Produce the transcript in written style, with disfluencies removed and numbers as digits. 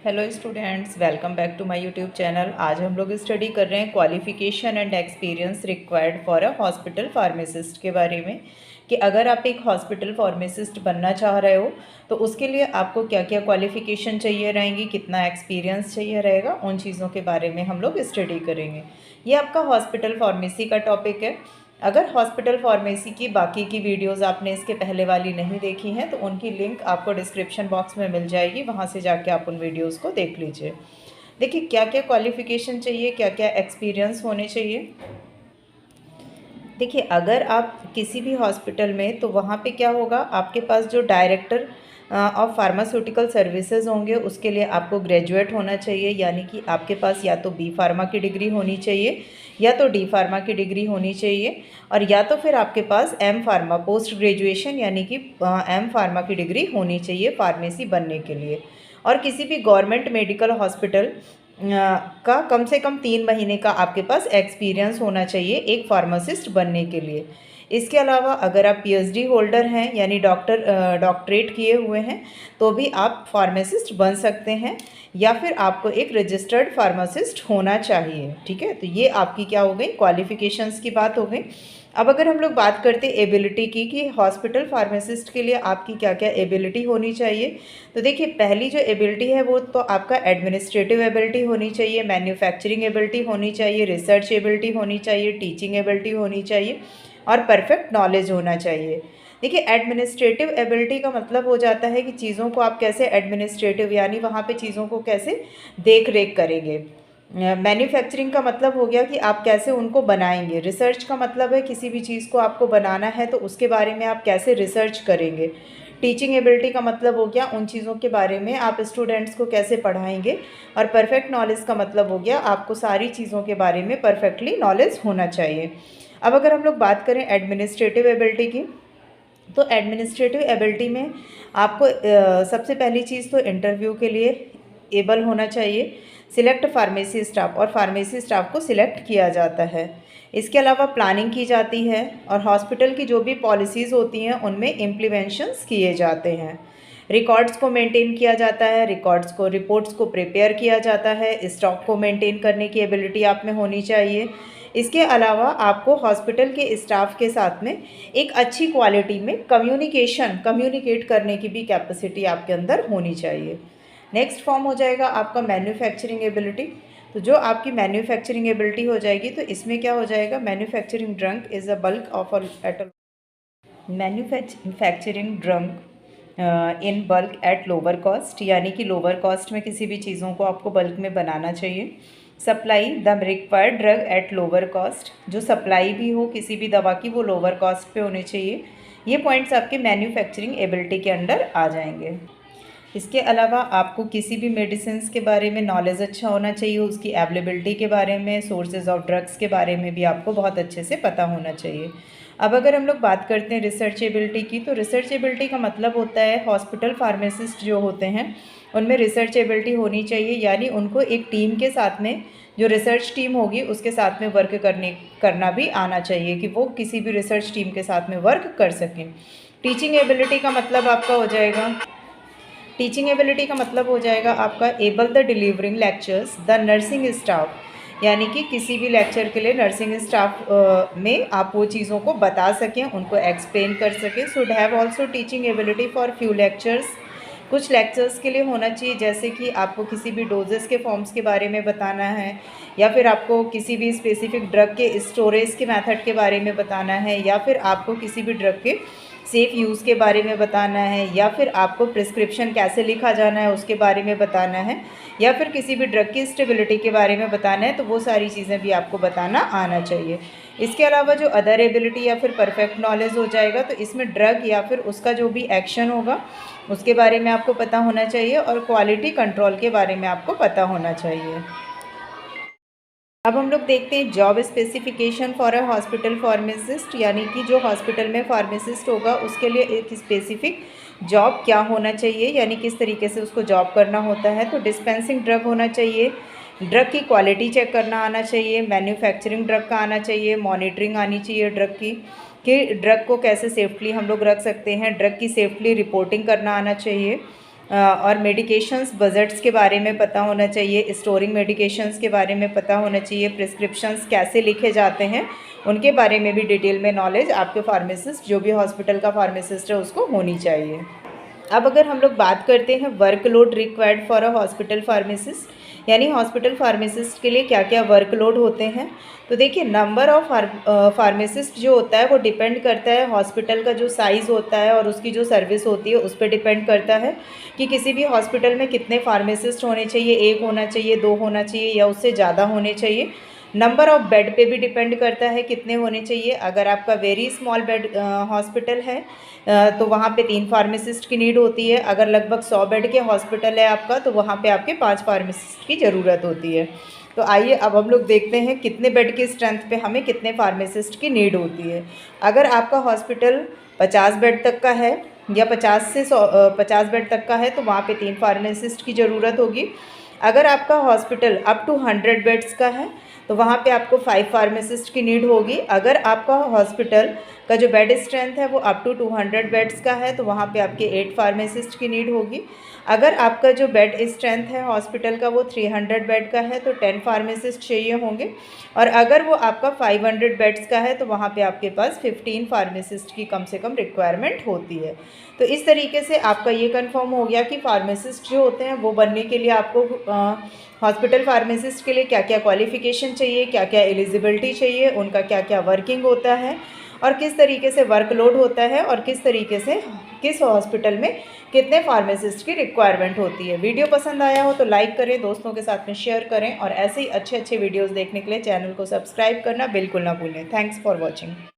Hello students, welcome back to my YouTube channel. आज हम लोग स्टडी कर रहे हैं qualification and experience required for a hospital pharmacist के बारे में कि अगर आप एक हॉस्पिटल फार्मासिस्ट बनना चाह रहे हो तो उसके लिए आपको क्या क्या क्वालिफिकेशन चाहिए रहेंगी, कितना एक्सपीरियंस चाहिए रहेगा, उन चीज़ों के बारे में हम लोग स्टडी करेंगे। ये आपका हॉस्पिटल फार्मेसी का टॉपिक है। अगर हॉस्पिटल फार्मेसी की बाकी की वीडियोस आपने इसके पहले वाली नहीं देखी हैं तो उनकी लिंक आपको डिस्क्रिप्शन बॉक्स में मिल जाएगी, वहाँ से जाके आप उन वीडियोस को देख लीजिए। देखिए क्या क्या क्वालिफ़िकेशन चाहिए, क्या क्या एक्सपीरियंस होने चाहिए। देखिए अगर आप किसी भी हॉस्पिटल में, तो वहाँ पे क्या होगा, आपके पास जो डायरेक्टर ऑफ फार्मास्यूटिकल सर्विसेज होंगे उसके लिए आपको ग्रेजुएट होना चाहिए, यानी कि आपके पास या तो बी फार्मा की डिग्री होनी चाहिए या तो डी फार्मा की डिग्री होनी चाहिए, और या तो फिर आपके पास एम फार्मा पोस्ट ग्रेजुएशन यानी कि एम फार्मा की डिग्री होनी चाहिए फार्मेसी बनने के लिए। और किसी भी गवर्नमेंट मेडिकल हॉस्पिटल का कम से कम 3 महीने का आपके पास एक्सपीरियंस होना चाहिए एक फार्मासिस्ट बनने के लिए। इसके अलावा अगर आप पीएचडी होल्डर हैं यानी डॉक्टरेट किए हुए हैं तो भी आप फार्मासिस्ट बन सकते हैं, या फिर आपको एक रजिस्टर्ड फार्मासिस्ट होना चाहिए। ठीक है, तो ये आपकी क्या हो गई, क्वालिफिकेशंस की बात हो गई। अब अगर हम लोग बात करते हैं एबिलिटी की कि हॉस्पिटल फार्मासिस्ट के लिए आपकी क्या क्या एबिलिटी होनी चाहिए, तो देखिए पहली जो एबिलिटी है वो तो आपका एडमिनिस्ट्रेटिव एबिलिटी होनी चाहिए, मैन्युफैक्चरिंग एबिलिटी होनी चाहिए, रिसर्च एबिलिटी होनी चाहिए, टीचिंग एबिलिटी होनी चाहिए और परफेक्ट नॉलेज होना चाहिए। देखिए एडमिनिस्ट्रेटिव एबिलिटी का मतलब हो जाता है कि चीज़ों को आप कैसे एडमिनिस्ट्रेटिव यानी वहाँ पे चीज़ों को कैसे देख रेख करेंगे। मैन्युफैक्चरिंग का मतलब हो गया कि आप कैसे उनको बनाएंगे। रिसर्च का मतलब है किसी भी चीज़ को आपको बनाना है तो उसके बारे में आप कैसे रिसर्च करेंगे। टीचिंग एबिलिटी का मतलब हो गया उन चीज़ों के बारे में आप स्टूडेंट्स को कैसे पढ़ाएंगे। और परफेक्ट नॉलेज का मतलब हो गया आपको सारी चीज़ों के बारे में परफेक्टली नॉलेज होना चाहिए। अब अगर हम लोग बात करें एडमिनिस्ट्रेटिव एबिलिटी की, तो एडमिनिस्ट्रेटिव एबिलिटी में आपको सबसे पहली चीज़ तो इंटरव्यू के लिए एबल होना चाहिए। सिलेक्ट फार्मेसी स्टाफ, और फार्मेसी स्टाफ को सिलेक्ट किया जाता है। इसके अलावा प्लानिंग की जाती है और हॉस्पिटल की जो भी पॉलिसीज़ होती हैं उनमें इम्प्लीमेंशंस किए जाते हैं। रिकॉर्ड्स को मेंटेन किया जाता है, रिपोर्ट्स को प्रिपेयर किया जाता है, स्टॉक को मेंटेन करने की एबिलिटी आप में होनी चाहिए। इसके अलावा आपको हॉस्पिटल के स्टाफ के साथ में एक अच्छी क्वालिटी में कम्युनिकेट करने की भी कैपेसिटी आपके अंदर होनी चाहिए। नेक्स्ट फॉर्म हो जाएगा आपका मैन्युफैक्चरिंग एबिलिटी। तो जो आपकी मैन्युफैक्चरिंग एबिलिटी हो जाएगी तो इसमें क्या हो जाएगा, manufacturing drug is a bulk of manufacturing drug in bulk at lower cost, यानी कि लोअर कॉस्ट में किसी भी चीज़ों को आपको बल्क में बनाना चाहिए। Supply the required drug at lower cost, जो सप्लाई भी हो किसी भी दवा की वो लोअर कॉस्ट पे होनी चाहिए। ये पॉइंट्स आपके मैन्युफैक्चरिंग एबिलिटी के अंडर आ जाएंगे। इसके अलावा आपको किसी भी मेडिसिन के बारे में नॉलेज अच्छा होना चाहिए, उसकी अवेलेबिलिटी के बारे में, सोर्सेज ऑफ ड्रग्स के बारे में भी आपको बहुत अच्छे से पता होना चाहिए। अब अगर हम लोग बात करते हैं रिसर्च एबिलिटी की, तो रिसर्च एबिलिटी का मतलब होता है हॉस्पिटल फार्मासिस्ट जो होते हैं उनमें रिसर्च एबिलिटी होनी चाहिए, यानी उनको एक टीम के साथ में, जो रिसर्च टीम होगी उसके साथ में वर्क करना भी आना चाहिए कि वो किसी भी रिसर्च टीम के साथ में वर्क कर सकें। टीचिंग एबिलिटी का मतलब आपका हो जाएगा टीचिंग एबिलिटी का मतलब हो जाएगा आपका able the delivering lectures the nursing staff, यानी कि किसी भी लेक्चर के लिए नर्सिंग स्टाफ में आप वो चीज़ों को बता सकें, उनको एक्सप्लेन कर सकें। Should have also teaching ability for few lectures, कुछ लेक्चर्स के लिए होना चाहिए, जैसे कि आपको किसी भी डोजेस के फॉर्म्स के बारे में बताना है, या फिर आपको किसी भी स्पेसिफिक ड्रग के स्टोरेज के मेथड के बारे में बताना है, या फिर आपको किसी भी ड्रग के सेफ़ यूज़ के बारे में बताना है, या फिर आपको प्रिस्क्रिप्शन कैसे लिखा जाना है उसके बारे में बताना है, या फिर किसी भी ड्रग की स्टेबिलिटी के बारे में बताना है, तो वो सारी चीज़ें भी आपको बताना आना चाहिए। इसके अलावा जो अदर एबिलिटी या फिर परफेक्ट नॉलेज हो जाएगा, तो इसमें ड्रग या फिर उसका जो भी एक्शन होगा उसके बारे में आपको पता होना चाहिए, और क्वालिटी कंट्रोल के बारे में आपको पता होना चाहिए। अब हम लोग देखते हैं job specification for a hospital pharmacist, यानी कि जो हॉस्पिटल में फार्मासिस्ट होगा उसके लिए एक स्पेसिफिक जॉब क्या होना चाहिए, यानी किस तरीके से उसको जॉब करना होता है। तो डिस्पेंसिंग ड्रग होना चाहिए, ड्रग की क्वालिटी चेक करना आना चाहिए, मैन्युफैक्चरिंग ड्रग का आना चाहिए, मॉनिटरिंग आनी चाहिए ड्रग की, कि ड्रग को कैसे सेफ्टली हम लोग रख सकते हैं, ड्रग की सेफ्टली रिपोर्टिंग करना आना चाहिए, और मेडिकेशंस बजट्स के बारे में पता होना चाहिए, स्टोरिंग मेडिकेशंस के बारे में पता होना चाहिए, प्रिस्क्रिप्शंस कैसे लिखे जाते हैं उनके बारे में भी डिटेल में नॉलेज आपके फार्मासिस्ट, जो भी हॉस्पिटल का फार्मासिस्ट है, उसको होनी चाहिए। अब अगर हम लोग बात करते हैं workload required for a hospital pharmacist, यानी हॉस्पिटल फार्मासिस्ट के लिए क्या क्या वर्कलोड होते हैं, तो देखिए नंबर ऑफ फार्मासिस्ट जो होता है वो डिपेंड करता है हॉस्पिटल का जो साइज़ होता है और उसकी जो सर्विस होती है उस पर डिपेंड करता है कि किसी भी हॉस्पिटल में कितने फार्मासिस्ट होने चाहिए, 1 होना चाहिए, 2 होना चाहिए या उससे ज़्यादा होने चाहिए। नंबर ऑफ़ बेड पे भी डिपेंड करता है कितने होने चाहिए। अगर आपका वेरी स्मॉल बेड हॉस्पिटल है तो वहाँ पे 3 फार्मासिस्ट की नीड होती है। अगर लगभग 100 बेड के हॉस्पिटल है आपका तो वहाँ पे आपके 5 फार्मासिस्ट की ज़रूरत होती है। तो आइए अब हम लोग देखते हैं कितने बेड की स्ट्रेंथ पे हमें कितने फार्मासिस्ट की नीड होती है। अगर आपका हॉस्पिटल 50 बेड तक का है या 50 बेड तक का है तो वहाँ पे 3 फार्मासिस्ट की ज़रूरत होगी। अगर आपका हॉस्पिटल अप टू 100 बेड्स का है तो वहाँ पे आपको 5 फार्मासिस्ट की नीड होगी। अगर आपका हॉस्पिटल का जो बेड स्ट्रेंथ है वो अप टू 200 बेड्स का है तो वहाँ पे आपके 8 फार्मासिस्ट की नीड होगी। अगर आपका जो बेड स्ट्रेंथ है हॉस्पिटल का वो 300 बेड का है तो 10 फार्मासिस्ट चाहिए होंगे। और अगर वो आपका 500 बेड्स का है तो वहाँ पे आपके पास 15 फार्मासिस्ट की कम से कम रिक्वायरमेंट होती है। तो इस तरीके से आपका ये कंफर्म हो गया कि फार्मासिस्ट जो होते हैं वो बनने के लिए आपको हॉस्पिटल फार्मासिस्ट के लिए क्या क्या क्वालिफ़िकेशन चाहिए, क्या क्या एलिजिबिलिटी चाहिए, उनका क्या क्या वर्किंग होता है और किस तरीके से वर्कलोड होता है और किस तरीके से किस हॉस्पिटल में कितने फार्मासिस्ट की रिक्वायरमेंट होती है। वीडियो पसंद आया हो तो लाइक करें, दोस्तों के साथ में शेयर करें और ऐसे ही अच्छे अच्छे वीडियोज़ देखने के लिए चैनल को सब्सक्राइब करना बिल्कुल ना भूलें। Thanks for watching.